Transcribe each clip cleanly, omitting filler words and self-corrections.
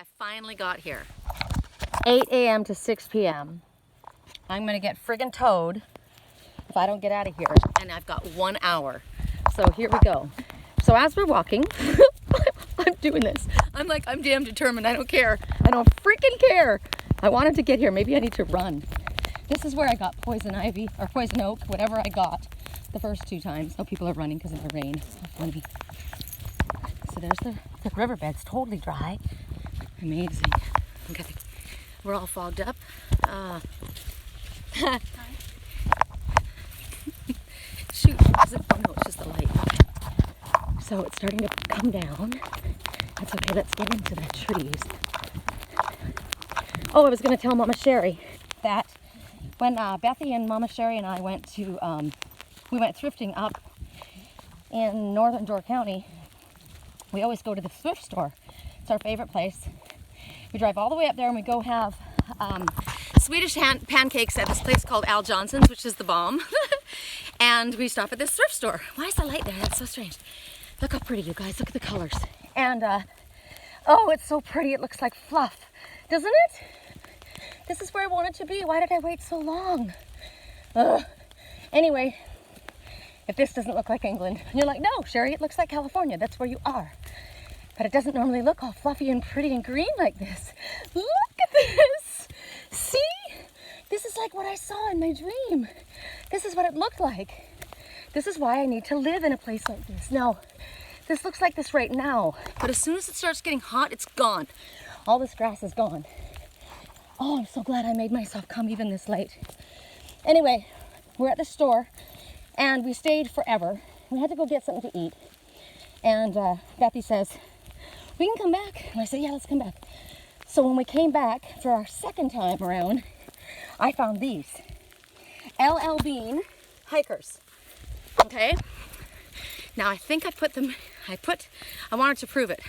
I finally got here. 8 a.m. to 6 p.m. I'm gonna get friggin' towed if I don't get out of here. And I've got 1 hour. So here we go. So as we're walking, I'm doing this. I'm like, I'm damn determined. I don't care. I don't freaking care. I wanted to get here. Maybe I need to run. This is where I got poison ivy or poison oak, whatever I got the first 2 times. Oh, people are running because of the rain. So funny. So there's the riverbed's totally dry. Amazing. Okay. We're all fogged up. Shoot. Oh no, it's just the light. So it's starting to come down. That's okay. Let's get into the trees. Oh, I was going to tell Mama Sherry that when Bethy and Mama Sherry and I went to, we went thrifting up in northern Door County. We always go to the thrift store. It's our favorite place. We drive all the way up there and we go have Swedish pancakes at this place called Al Johnson's, which is the bomb. And we stop at this thrift store. Why is the light there? That's so strange. Look how pretty, you guys. Look at the colors. And, oh, it's so pretty. It looks like fluff, doesn't it? This is where I wanted to be. Why did I wait so long? Anyway, if this doesn't look like England, and you're like, no, Sherry, it looks like California. That's where you are. But it doesn't normally look all fluffy and pretty and green like this. Look at this. See? This is like what I saw in my dream. This is what it looked like. This is why I need to live in a place like this. Now, this looks like this right now. But as soon as it starts getting hot, it's gone. All this grass is gone. Oh, I'm so glad I made myself come even this late. Anyway, we're at the store and we stayed forever. We had to go get something to eat. And Bethy says, we can come back. And I said, yeah, let's come back. So when we came back for our second time around, I found these. LL Bean hikers. Okay? Now I think I put them, I wanted to prove it.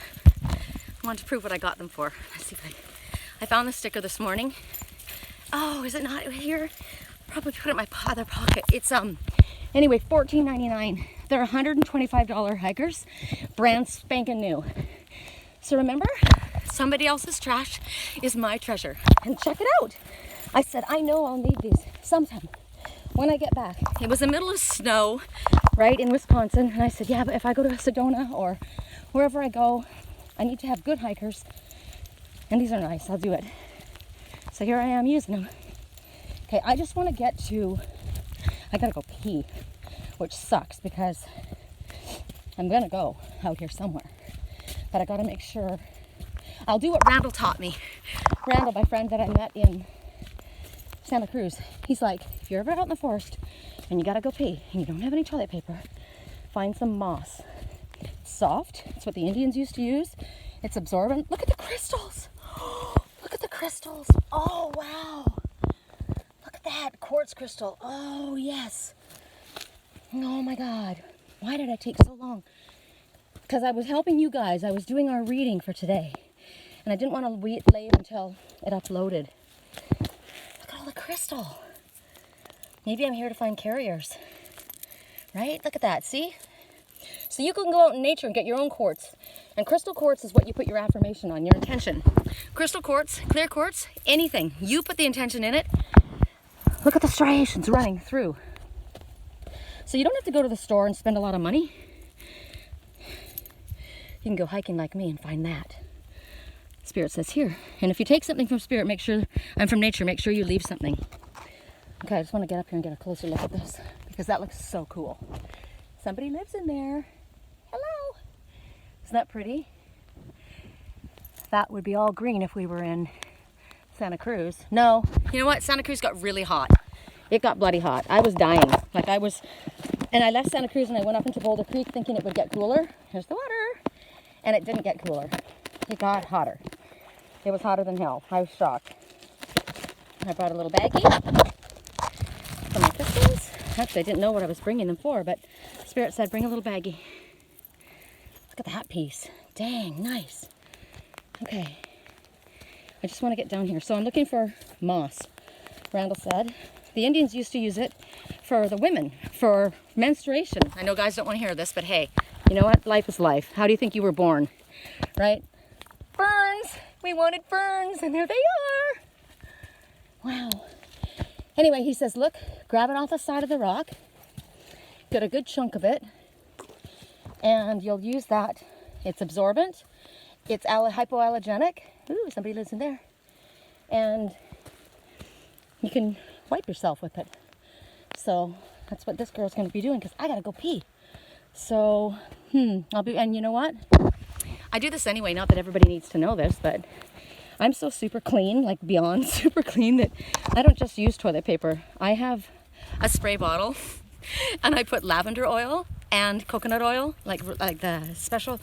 I wanted to prove what I got them for. Let's see if I found the sticker this morning. Oh, is it not here? Probably put it in my other pocket. It's, anyway, $14.99. They're $125 hikers, brand spanking new. So remember, somebody else's trash is my treasure. And check it out. I said, I know I'll need these sometime when I get back. It was the middle of snow, right, in Wisconsin. And I said, yeah, but if I go to Sedona or wherever I go, I need to have good hikers. And these are nice. I'll do it. So here I am using them. Okay, I just want to get to, I gotta go pee, which sucks because I'm gonna go out here somewhere. But I gotta make sure, I'll do what Randall taught me. Randall, my friend that I met in Santa Cruz, he's like, if you're ever out in the forest and you gotta go pee and you don't have any toilet paper, find some moss. It's soft. It's what the Indians used to use. It's absorbent. Look at the crystals. Look at the crystals. Oh, wow. Look at that quartz crystal. Oh, yes. Oh my God. Why did I take so long? Because I was helping you guys. I was doing our reading for today. And I didn't want to leave until it uploaded. Look at all the crystal. Maybe I'm here to find carriers. Right? Look at that. See? So you can go out in nature and get your own quartz. And crystal quartz is what you put your affirmation on, your intention. Crystal quartz, clear quartz, anything. You put the intention in it. Look at the striations running through. So you don't have to go to the store and spend a lot of money. You can go hiking like me and find that. Spirit says here. And if you take something from Spirit, make sure, I'm from nature, make sure you leave something. Okay, I just want to get up here and get a closer look at this because that looks so cool. Somebody lives in there. Hello. Isn't that pretty? That would be all green if we were in Santa Cruz. No, you know what? Santa Cruz got really hot. It got bloody hot. I was dying. And I left Santa Cruz and I went up into Boulder Creek thinking it would get cooler. Here's the water. And it didn't get cooler. It got hotter. It was hotter than hell. I was shocked. I brought a little baggie for my crystals. Actually, I didn't know what I was bringing them for, but Spirit said, bring a little baggie. Look at that piece. Dang, nice. Okay. I just want to get down here. So I'm looking for moss. Randall said the Indians used to use it for the women, for menstruation. I know guys don't want to hear this, but hey, you know what? Life is life. How do you think you were born? Right? Burns. We wanted ferns, and there they are. Wow. Anyway, he says, look, grab it off the side of the rock. Get a good chunk of it. And you'll use that. It's absorbent. It's hypoallergenic. Ooh, somebody lives in there. And you can wipe yourself with it. So that's what this girl's going to be doing, because I got to go pee. So, and you know what? I do this anyway, not that everybody needs to know this, but I'm so super clean, like beyond super clean, that I don't just use toilet paper. I have a spray bottle and I put lavender oil and coconut oil, like the special,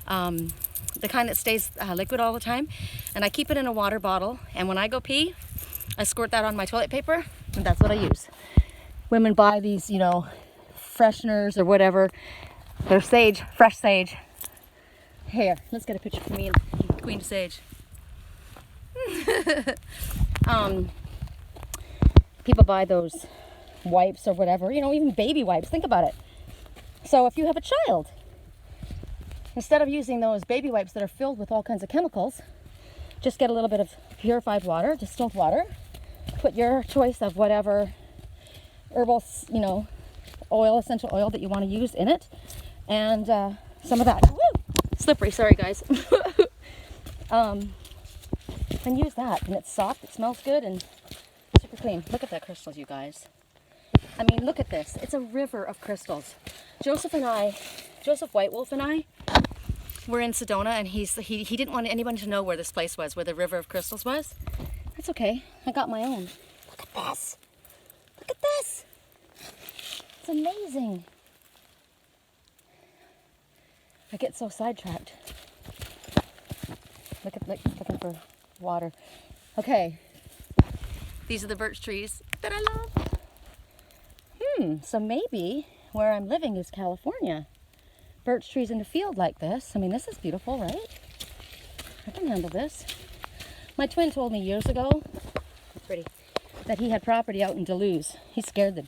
the kind that stays liquid all the time. And I keep it in a water bottle. And when I go pee, I squirt that on my toilet paper, and that's what I use. Women buy these, you know, fresheners or whatever. They're sage, fresh sage. Here, let's get a picture for me and Queen Sage. People buy those wipes or whatever, you know, even baby wipes. Think about it. So if you have a child, instead of using those baby wipes that are filled with all kinds of chemicals, just get a little bit of purified water, distilled water. Put your choice of whatever herbal, you know, oil, essential oil that you want to use in it, and some of that. Woo! Slippery, sorry guys. And use that, and it's soft, it smells good, and super clean. Look at that crystals, you guys. I mean, look at this. It's a river of crystals. Joseph White Wolf and I were in Sedona, and he didn't want anyone to know where this place was, where the river of crystals was. That's okay. I got my own. Look at this. Look at this. It's amazing. I get so sidetracked. Looking for water. Okay. These are the birch trees that I love. So maybe where I'm living is California. Birch trees in a field like this. I mean, this is beautiful, right? I can handle this. My twin told me years ago, pretty, that he had property out in Duluth. He scared the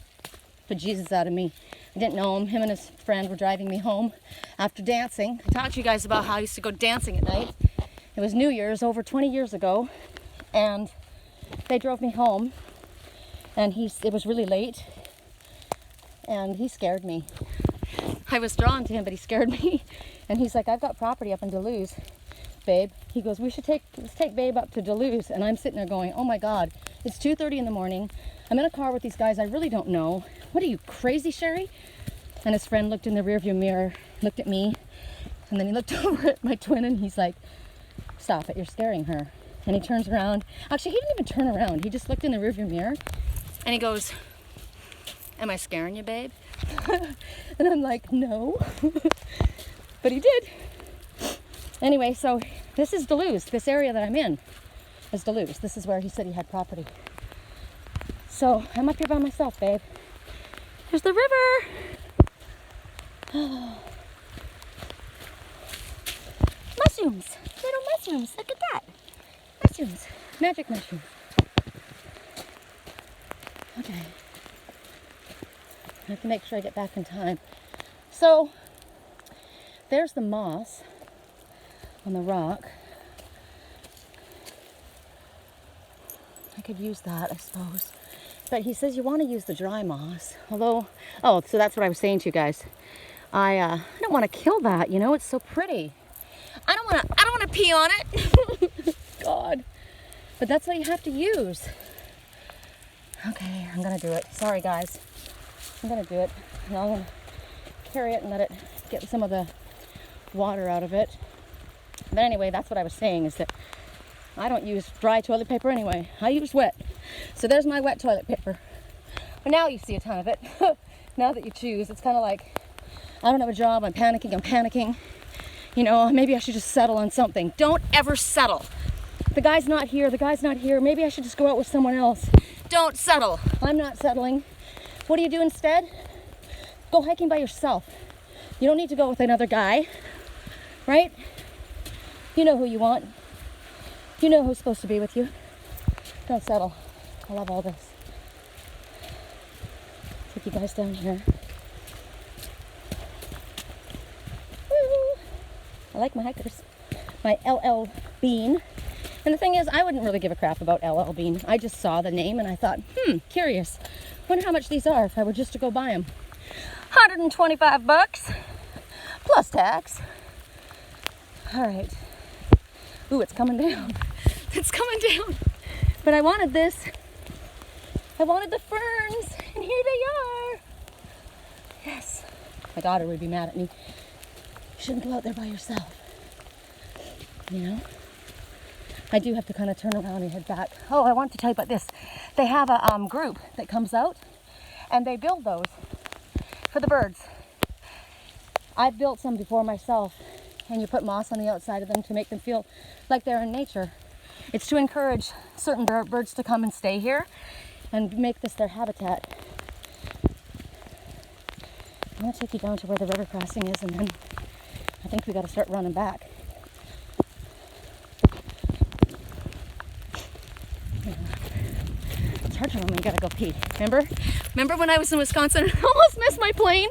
bejesus out of me. I didn't know him. Him and his friend were driving me home after dancing. I talked to you guys about how I used to go dancing at night. It was New Year's over 20 years ago, and they drove me home, and it was really late, and he scared me. I was drawn to him, but he scared me. And he's like, I've got property up in Duluth, babe. He goes, let's take babe up to Duluth. And I'm sitting there going, oh my God, it's 2:30 in the morning. I'm in a car with these guys I really don't know. What are you, crazy, Sherry? And his friend looked in the rearview mirror, looked at me, and then he looked over at my twin, and he's like, stop it, you're scaring her. And he turns around. Actually, he didn't even turn around. He just looked in the rearview mirror, and he goes, am I scaring you, babe? And I'm like, no. But he did. Anyway, so this is Duluth. This area that I'm in is Duluth. This is where he said he had property. So I'm up here by myself, babe. There's the river. Mushrooms. Little mushrooms. Look at that. Mushrooms. Magic mushrooms. Okay. I have to make sure I get back in time. So there's the moss on the rock. I could use that, I suppose. But he says you want to use the dry moss. Although, oh, so that's what I was saying to you guys. I don't want to kill that, you know, it's so pretty. I don't want to pee on it. God. But that's what you have to use. Okay, I'm gonna do it. Sorry guys. I'm gonna do it. Now I'm gonna carry it and let it get some of the water out of it. But anyway, that's what I was saying, is that I don't use dry toilet paper anyway. I use wet. So there's my wet toilet paper. But now you see a ton of it. Now that you choose, it's kind of like, I don't have a job, I'm panicking. You know, maybe I should just settle on something. Don't ever settle. The guy's not here, maybe I should just go out with someone else. Don't settle. I'm not settling. What do you do instead? Go hiking by yourself. You don't need to go with another guy, right? You know who you want. You know who's supposed to be with you. Don't settle. I love all this. Take you guys down here. Woo! I like my hikers. My LL Bean. And the thing is, I wouldn't really give a crap about LL Bean. I just saw the name and I thought, curious. Wonder how much these are if I were just to go buy them. 125 bucks plus tax. All right. Ooh, it's coming down. It's coming down. But I wanted this. I wanted the ferns, and here they are. Yes. My daughter would be mad at me. You shouldn't go out there by yourself. You know? I do have to kind of turn around and head back. Oh, I want to tell you about this. They have a group that comes out, and they build those for the birds. I've built some before myself, and you put moss on the outside of them to make them feel like they're in nature. It's to encourage certain birds to come and stay here and make this their habitat. I'm going to take you down to where the river crossing is, and then I think we got to start running back. It's hard to run when you got to go pee. Remember when I was in Wisconsin and almost missed my plane?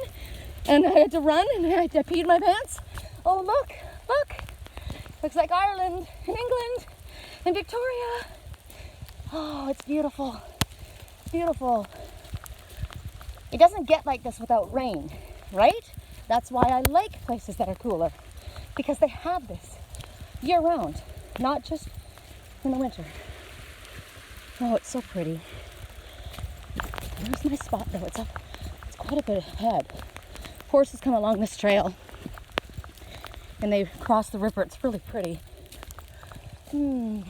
And I had to run and I peed my pants? Oh, look. Looks like Ireland and England and Victoria. Oh, it's beautiful. Beautiful. It doesn't get like this without rain, right? That's why I like places that are cooler, because they have this year round, not just in the winter. Oh, it's so pretty. There's my spot though. It's quite a bit ahead. Horses come along this trail and they cross the river. It's really pretty. Isn't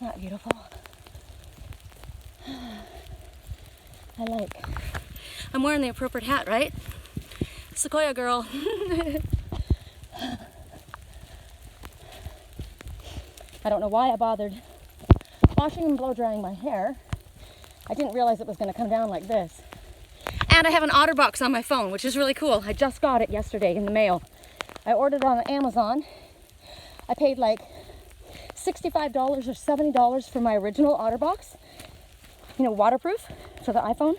that beautiful? I'm wearing the appropriate hat, right? Sequoia girl. I don't know why I bothered washing and blow drying my hair. I didn't realize it was going to come down like this. And I have an OtterBox on my phone, which is really cool. I just got it yesterday in the mail. I ordered it on Amazon. I paid like $65 or $70 for my original OtterBox, you know, waterproof for the iPhone.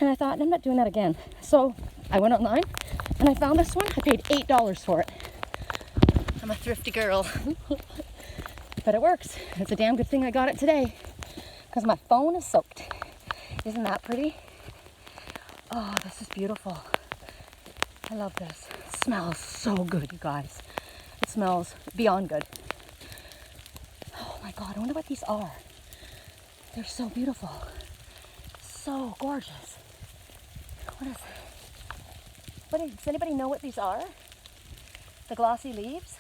And I thought, I'm not doing that again. So I went online and I found this one. I paid $8 for it. I'm a thrifty girl. But it works. It's a damn good thing I got it today, because my phone is soaked. Isn't that pretty? Oh, this is beautiful. I love this. It smells so good, you guys. It smells beyond good. Oh my God, I wonder what these are. They're so beautiful. So gorgeous. What is it? Does anybody know what these are? The glossy leaves?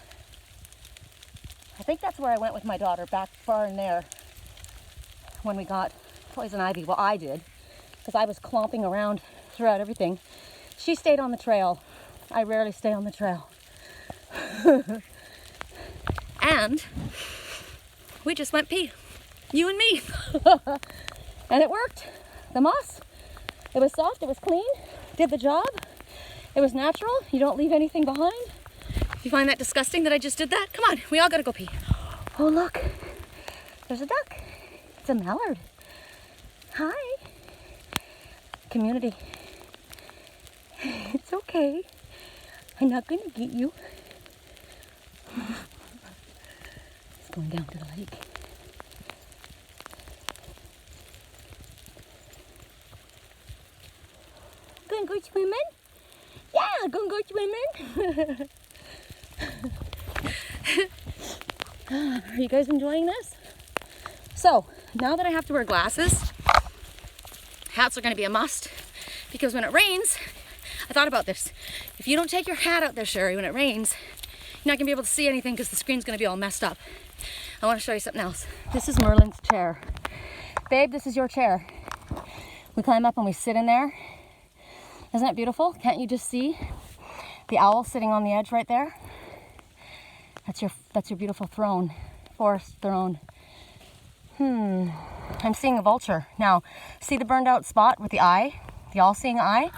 I think that's where I went with my daughter, back far in there when we got poison ivy. Well, I did, because I was clomping around throughout everything. She stayed on the trail. I rarely stay on the trail. And we just went pee, you and me. And it worked. The moss, it was soft, it was clean, did the job. It was natural. You don't leave anything behind. You find that disgusting that I just did that? Come on, we all gotta go pee. Oh, look, there's a duck. It's a mallard. Hi. Community. It's okay. I'm not gonna get you. It's going down to the lake. Gonna go swimming? Yeah, gonna go swimming. Are you guys enjoying this? So, now that I have to wear glasses, hats are going to be a must, because when it rains, I thought about this. If you don't take your hat out there, Sherry, when it rains, you're not going to be able to see anything because the screen's going to be all messed up. I want to show you something else. This is Merlin's chair. Babe, this is your chair. We climb up and we sit in there. Isn't that beautiful? Can't you just see the owl sitting on the edge right there? That's your beautiful throne, forest throne. I'm seeing a vulture. Now, see the burned out spot with the eye? The all-seeing eye?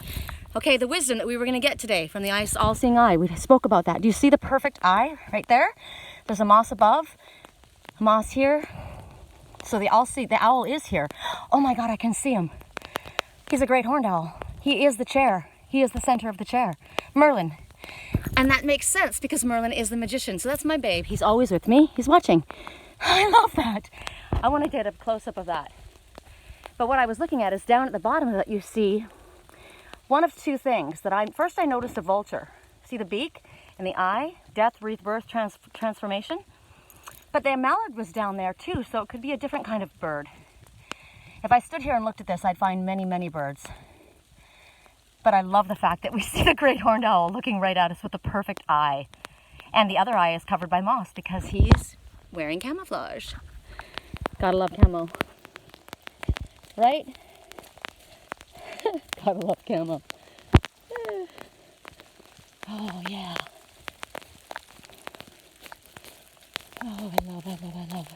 Okay, the wisdom that we were going to get today from the all-seeing eye. We spoke about that. Do you see the perfect eye right there? There's a moss above, a moss here. So the owl is here. Oh my God, I can see him. He's a great horned owl. He is the chair. He is the center of the chair. Merlin. And that makes sense because Merlin is the magician. So that's my babe. He's always with me. He's watching. I love that. I want to get a close-up of that. But what I was looking at is down at the bottom of it, you see one of two things that first I noticed a vulture. See the beak and the eye, death, rebirth, transformation. But the mallard was down there too, so it could be a different kind of bird. If I stood here and looked at this, I'd find many, many birds. But I love the fact that we see the great horned owl looking right at us with the perfect eye. And the other eye is covered by moss because he's wearing camouflage. Gotta love camo. Right? Gotta love camo. Oh, yeah. Oh, I love.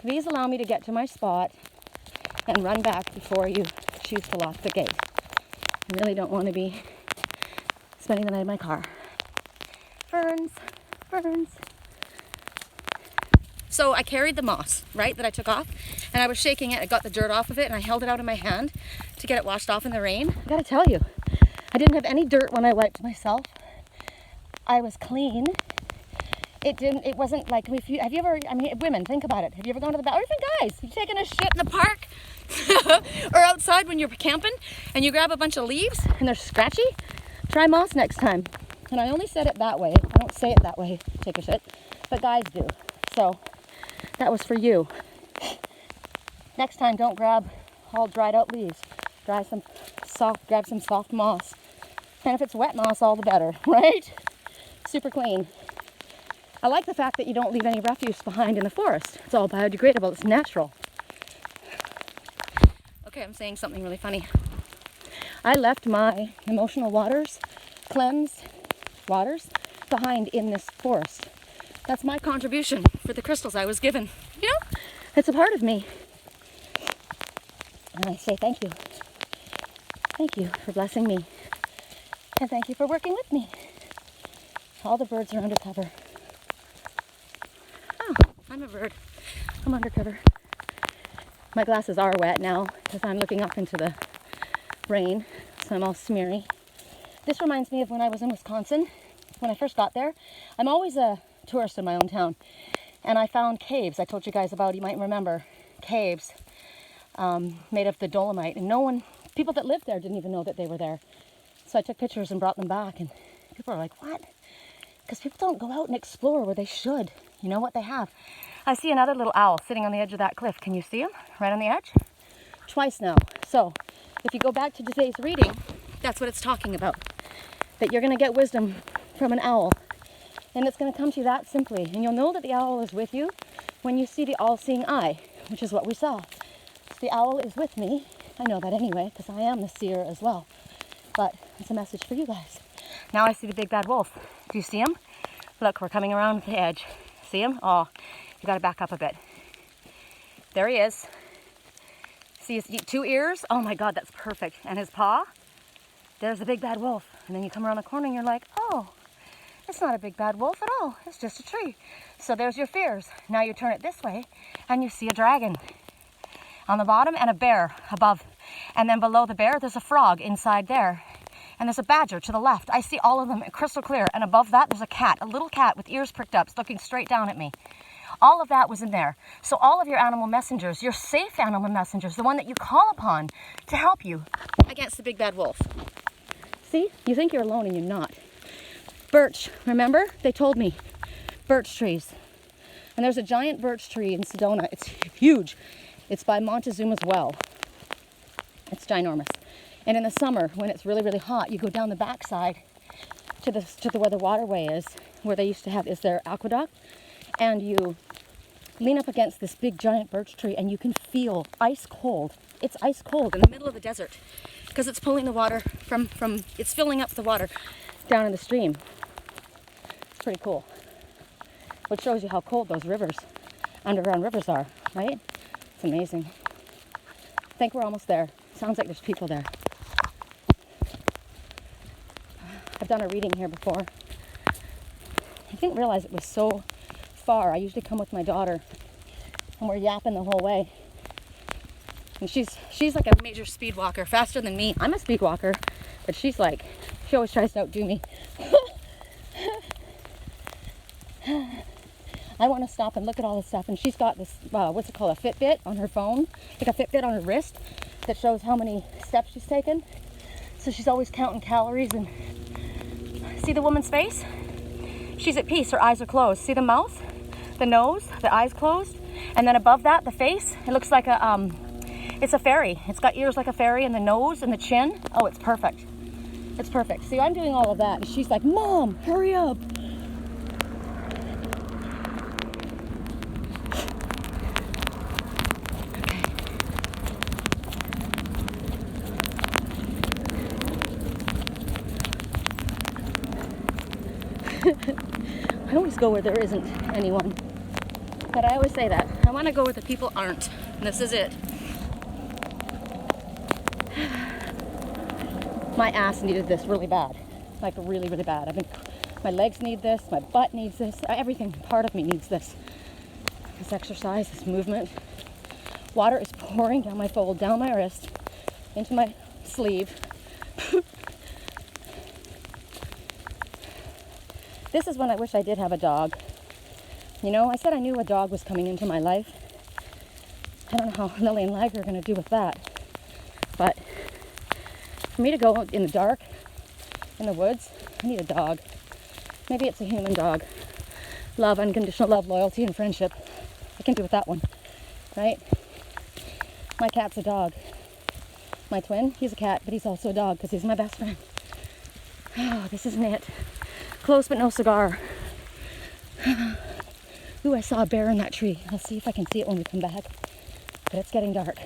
Please allow me to get to my spot and run back before you choose to lock the gate. I really don't want to be spending the night in my car. Ferns. So I carried the moss, right, that I took off, and I was shaking it. I got the dirt off of it, and I held it out in my hand to get it washed off in the rain. I gotta tell you, I didn't have any dirt when I wiped myself. I was clean. It wasn't like, have you ever, women, think about it. Have you ever gone to the bathroom? Or even guys, you taking a shit in the park or outside when you're camping and you grab a bunch of leaves and they're scratchy? Try moss next time. And I only said it that way. I don't say it that way, take a shit, but guys do. So that was for you. Next time, don't grab all dried out leaves. Grab some soft moss. And if it's wet moss, all the better, right? Super clean. I like the fact that you don't leave any refuse behind in the forest. It's all biodegradable, it's natural. Okay, I'm saying something really funny. I left my emotional waters, cleansed waters, behind in this forest. That's my contribution for the crystals I was given. You know, it's a part of me. And I say thank you. Thank you for blessing me. And thank you for working with me. All the birds are undercover. Oh, I'm a bird. I'm undercover. My glasses are wet now because I'm looking up into the rain, so I'm all smeary. This reminds me of when I was in Wisconsin. When I first got there, I'm always a tourist in my own town, and I found caves I told you guys about. You might remember caves made of the dolomite, and people that lived there didn't even know that they were there. So I took pictures and brought them back, and people are like, what? Because people don't go out and explore where they should. You know what they have? I see another little owl sitting on the edge of that cliff. Can you see him? Right on the edge? Twice now. So if you go back to today's reading, that's what it's talking about. That you're going to get wisdom from an owl. And it's going to come to you that simply. And you'll know that the owl is with you when you see the all-seeing eye, which is what we saw. So the owl is with me. I know that anyway, because I am the seer as well. But it's a message for you guys. Now I see the big bad wolf. Do you see him? Look, we're coming around the edge. See him? Oh, you got to back up a bit. There he is. See his 2 ears? Oh my God, that's perfect. And his paw? There's the big bad wolf. And then you come around the corner and you're like, oh, it's not a big bad wolf at all. It's just a tree. So there's your fears. Now you turn it this way and you see a dragon on the bottom and a bear above. And then below the bear, there's a frog inside there. And there's a badger to the left. I see all of them crystal clear. And above that, there's a cat, a little cat with ears pricked up, looking straight down at me. All of that was in there. So all of your animal messengers, your safe animal messengers, the one that you call upon to help you against the big bad wolf. See? You think you're alone and you're not. Birch, remember? They told me. Birch trees. And there's a giant birch tree in Sedona. It's huge. It's by Montezuma's well. It's ginormous. And in the summer, when it's really, really hot, you go down the backside to where the waterway is, where they used to have, is their aqueduct, and you lean up against this big giant birch tree and you can feel ice cold. It's ice cold in the middle of the desert because it's pulling the water it's filling up the water down in the stream. It's pretty cool. Which shows you how cold those rivers, underground rivers are, right? It's amazing. I think we're almost there. Sounds like there's people there. I've done a reading here before. I didn't realize it was so far. I usually come with my daughter and we're yapping the whole way. And she's like a major speed walker, faster than me. I'm a speed walker, but she's like She always tries to outdo me. I want to stop and look at all this stuff, and she's got this, what's it called, a Fitbit on her phone, like a Fitbit on her wrist that shows how many steps she's taken. So she's always counting calories. And see the woman's face? She's at peace, her eyes are closed. See the mouth, the nose, the eyes closed, and then above that, the face, it looks like a, it's a fairy. It's got ears like a fairy, and the nose and the chin. Oh, it's perfect. It's perfect. See, I'm doing all of that, and she's like, Mom, hurry up. I always go where there isn't anyone. But I always say that. I want to go where the people aren't. And this is it. My ass needed this really bad. Like really, really bad. My legs need this. My butt needs this. Everything, part of me needs this. This exercise, this movement. Water is pouring down my fold, down my wrist, into my sleeve. This is when I wish I did have a dog. You know, I said I knew a dog was coming into my life. I don't know how Lily and Liger are going to do with that. But for me to go out in the dark, in the woods, I need a dog. Maybe it's a human dog. Love, unconditional love, loyalty, and friendship. I can do with that one, right? My cat's a dog. My twin, he's a cat, but he's also a dog because he's my best friend. Oh, this isn't it. Close but no cigar. Ooh, I saw a bear in that tree. I'll see if I can see it when we come back. But it's getting dark.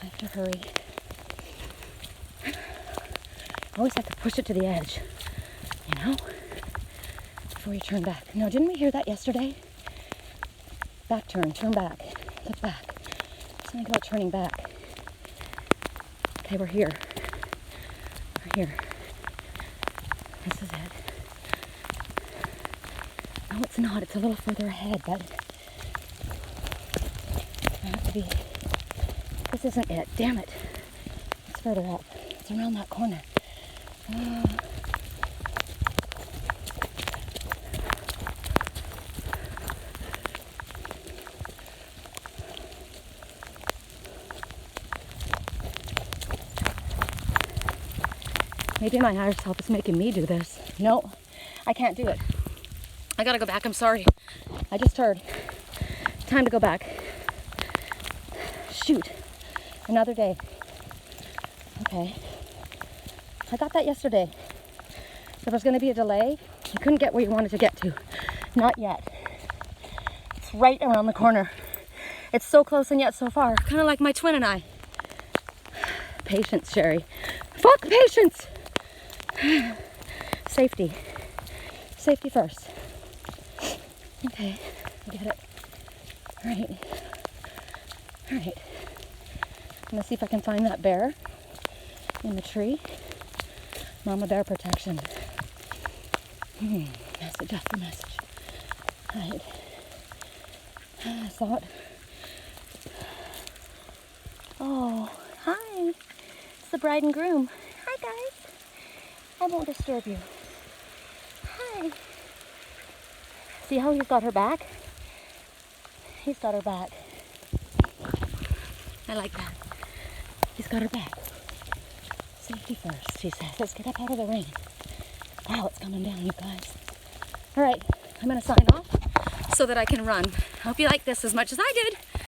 I have to hurry. I always have to push it to the edge, you know, before you turn back. No, didn't we hear that yesterday? Back turn back, look back. Something about turning back. Okay, we're here. We're here. This is it. No, it's not. It's a little further ahead, but I have to be. This isn't it. Damn it. It's further up. It's around that corner. Maybe my higher self is making me do this. No, I can't do it. I gotta go back. I'm sorry. I just heard. Time to go back. Shoot. Another day. Okay. I got that yesterday. There was going to be a delay. You couldn't get where you wanted to get to. Not yet. It's right around the corner. It's so close and yet so far. Kind of like my twin and I. Patience, Sherry. Fuck patience! Safety. Safety first. Okay, I get it. Alright. Alright. I'm gonna see if I can find that bear in the tree. Mama bear protection. Message after message. Alright. I saw it. Oh, hi. It's the bride and groom. Hi, guys. I won't disturb you. Hi. See how he's got her back? He's got her back. I like that. He's got her back. Safety first, she says. Let's get up out of the rain. Wow, it's coming down, you guys. All right, I'm going to sign off so that I can run. I hope you like this as much as I did.